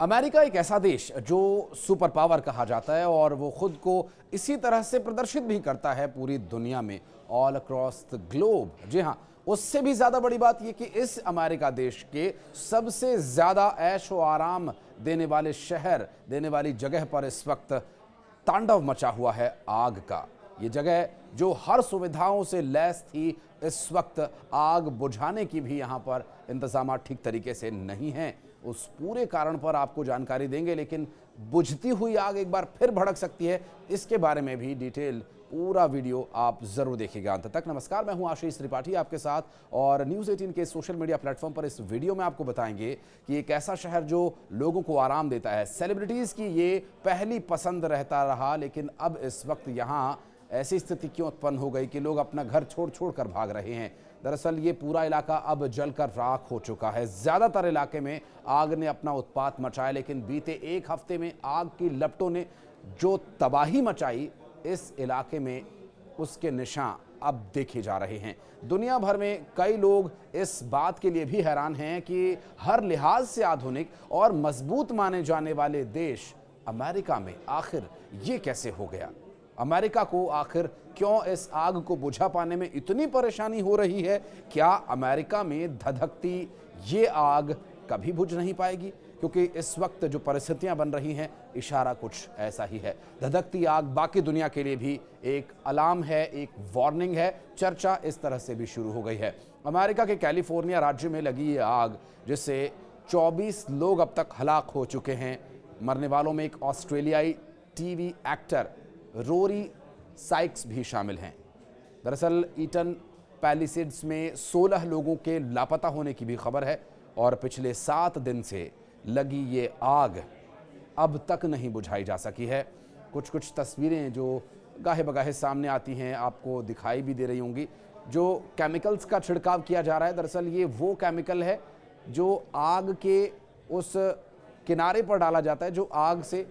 America एक ऐसा देश जो सुपर पावर कहा जाता है और वो खुद को इसी तरह से प्रदर्शित भी करता है पूरी दुनिया में, ऑल अक्रॉस द ग्लोब। जी हाँ, उससे भी ज्यादा बड़ी बात यह कि इस अमेरिका देश के सबसे ज्यादा ऐशो आराम देने वाले शहर, देने वाली जगह पर इस वक्त तांडव मचा हुआ है आग का। ये जगह जो हर सुविधाओं से लैस थी, इस वक्त आग बुझाने की भी यहाँ पर इंतजाम ठीक तरीके से नहीं हैं। उस पूरे कारण पर आपको जानकारी देंगे, लेकिन बुझती हुई आग एक बार फिर भड़क सकती है, इसके बारे में भी डिटेल पूरा वीडियो आप जरूर देखिएगा अंत तक। नमस्कार, मैं हूं आशीष त्रिपाठी आपके साथ, और न्यूज़ 18 के सोशल मीडिया प्लेटफॉर्म पर इस वीडियो में आपको बताएंगे कि एक ऐसा शहर जो लोगों को आराम देता है, सेलिब्रिटीज की ये पहली पसंद रहता रहा, लेकिन अब इस वक्त यहाँ ऐसी स्थिति क्यों उत्पन्न हो गई कि लोग अपना घर छोड़ छोड़ कर भाग रहे हैं। दरअसल ये पूरा इलाका अब जलकर राख हो चुका है। ज्यादातर इलाके में आग ने अपना उत्पात मचाया, लेकिन बीते एक हफ्ते में आग की लपटों ने जो तबाही मचाई इस इलाके में, उसके निशान अब देखे जा रहे हैं। दुनिया भर में कई लोग इस बात के लिए भी हैरान हैं कि हर लिहाज से आधुनिक और मजबूत माने जाने वाले देश अमेरिका में आखिर ये कैसे हो गया। अमेरिका को आखिर क्यों इस आग को बुझा पाने में इतनी परेशानी हो रही है? क्या अमेरिका में धधकती ये आग कभी बुझ नहीं पाएगी? क्योंकि इस वक्त जो परिस्थितियां बन रही हैं, इशारा कुछ ऐसा ही है। धधकती आग बाकी दुनिया के लिए भी एक अलार्म है, एक वार्निंग है। चर्चा इस तरह से भी शुरू हो गई है। अमेरिका के कैलिफोर्निया राज्य में लगी ये आग, जिससे 24 लोग अब तक हलाक हो चुके हैं। मरने वालों में एक ऑस्ट्रेलियाई टीवी एक्टर रोरी साइक्स भी शामिल हैं। दरअसल ईटन पैलिसेड्स में 16 लोगों के लापता होने की भी खबर है, और पिछले 7 दिन से लगी ये आग अब तक नहीं बुझाई जा सकी है। कुछ तस्वीरें जो गाहे बगाहे सामने आती हैं, आपको दिखाई भी दे रही होंगी। जो केमिकल्स का छिड़काव किया जा रहा है, दरअसल ये वो केमिकल है जो आग के उस किनारे पर डाला जाता है, जो आग से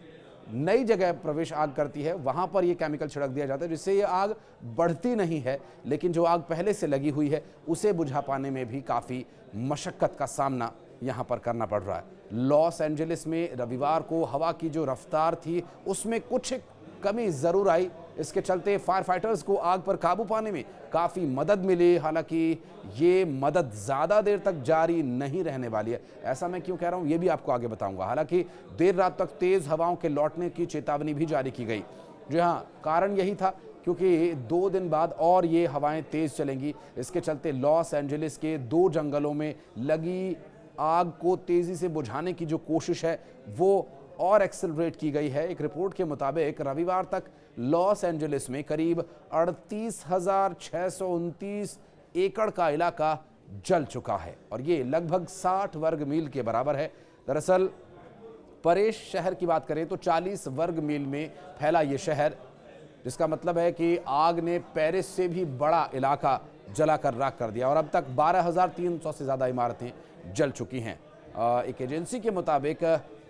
नई जगह प्रवेश आग करती है, वहां पर यह केमिकल छिड़क दिया जाता है, जिससे ये आग बढ़ती नहीं है, लेकिन जो आग पहले से लगी हुई है उसे बुझा पाने में भी काफ़ी मशक्कत का सामना यहां पर करना पड़ रहा है। लॉस एंजलिस में रविवार को हवा की जो रफ्तार थी, उसमें कुछ कमी ज़रूर आई। इसके चलते फायर फाइटर्स को आग पर काबू पाने में काफ़ी मदद मिली। हालांकि ये मदद ज़्यादा देर तक जारी नहीं रहने वाली है। ऐसा मैं क्यों कह रहा हूँ, ये भी आपको आगे बताऊंगा। हालांकि देर रात तक तेज़ हवाओं के लौटने की चेतावनी भी जारी की गई। जी हाँ, कारण यही था क्योंकि 2 दिन बाद और ये हवाएं तेज़ चलेंगी। इसके चलते लॉस एंजलिस के 2 जंगलों में लगी आग को तेज़ी से बुझाने की जो कोशिश है, वो और एक्सेलरेट की गई है। एक रिपोर्ट के मुताबिक रविवार तक लॉस एंजलिस में करीब 38,629 एकड़ का इलाका जल चुका है, और ये लगभग 60 वर्ग मील के बराबर है। दरअसल परेश शहर की बात करें तो 40 वर्ग मील में फैला ये शहर, जिसका मतलब है कि आग ने पेरिस से भी बड़ा इलाका जलाकर राख कर दिया, और अब तक 12,300 से ज़्यादा इमारतें जल चुकी हैं। एक एजेंसी के मुताबिक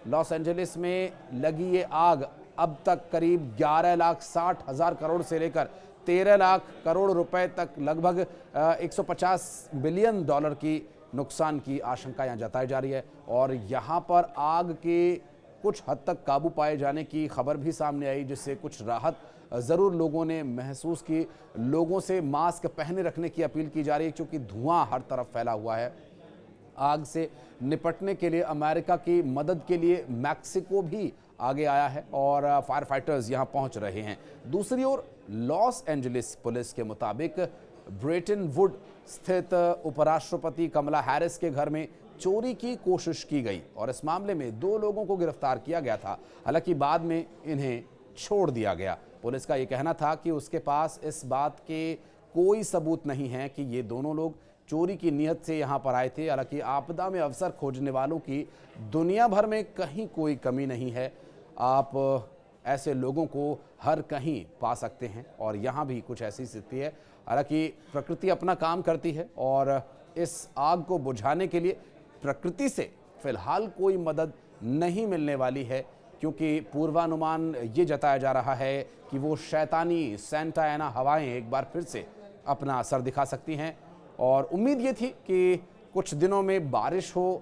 लॉस एंजलिस में लगी ये आग अब तक करीब 11,60,000 करोड़ से लेकर 13 लाख करोड़ रुपए तक, लगभग 150 बिलियन डॉलर की नुकसान की आशंका यहाँ जताई जा रही है। और यहाँ पर आग के कुछ हद तक काबू पाए जाने की खबर भी सामने आई, जिससे कुछ राहत ज़रूर लोगों ने महसूस की। लोगों से मास्क पहने रखने की अपील की जा रही है, क्योंकि धुआं हर तरफ फैला हुआ है। आग से निपटने के लिए अमेरिका की मदद के लिए मैक्सिको भी आगे आया है, और फायर फाइटर्स यहां पहुंच रहे हैं। दूसरी ओर लॉस एंजलिस पुलिस के मुताबिक ब्रेटन वुड स्थित उपराष्ट्रपति कमला हैरिस के घर में चोरी की कोशिश की गई, और इस मामले में 2 लोगों को गिरफ्तार किया गया था। हालांकि बाद में इन्हें छोड़ दिया गया। पुलिस का यह कहना था कि उसके पास इस बात के कोई सबूत नहीं है कि ये दोनों लोग चोरी की नीयत से यहां पर आए थे। हालांकि आपदा में अवसर खोजने वालों की दुनिया भर में कहीं कोई कमी नहीं है। आप ऐसे लोगों को हर कहीं पा सकते हैं, और यहाँ भी कुछ ऐसी स्थिति है। हालांकि प्रकृति अपना काम करती है, और इस आग को बुझाने के लिए प्रकृति से फिलहाल कोई मदद नहीं मिलने वाली है, क्योंकि पूर्वानुमान ये जताया जा रहा है कि वो शैतानी सेंटा एना हवाएं एक बार फिर से अपना असर दिखा सकती हैं। और उम्मीद ये थी कि कुछ दिनों में बारिश हो,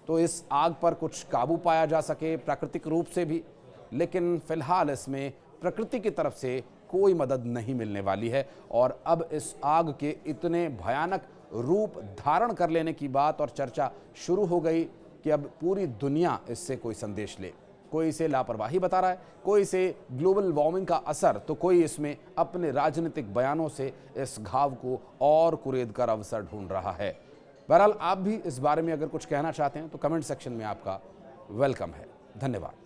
तो इस आग पर कुछ काबू पाया जा सके प्राकृतिक रूप से भी, लेकिन फिलहाल इसमें प्रकृति की तरफ से कोई मदद नहीं मिलने वाली है। और अब इस आग के इतने भयानक रूप धारण कर लेने की बात और चर्चा शुरू हो गई कि अब पूरी दुनिया इससे कोई संदेश ले। कोई इसे लापरवाही बता रहा है, कोई इसे ग्लोबल वार्मिंग का असर, तो कोई इसमें अपने राजनीतिक बयानों से इस घाव को और कुरेद कर अवसर ढूंढ रहा है। बहरहाल आप भी इस बारे में अगर कुछ कहना चाहते हैं तो कमेंट सेक्शन में आपका वेलकम है। धन्यवाद।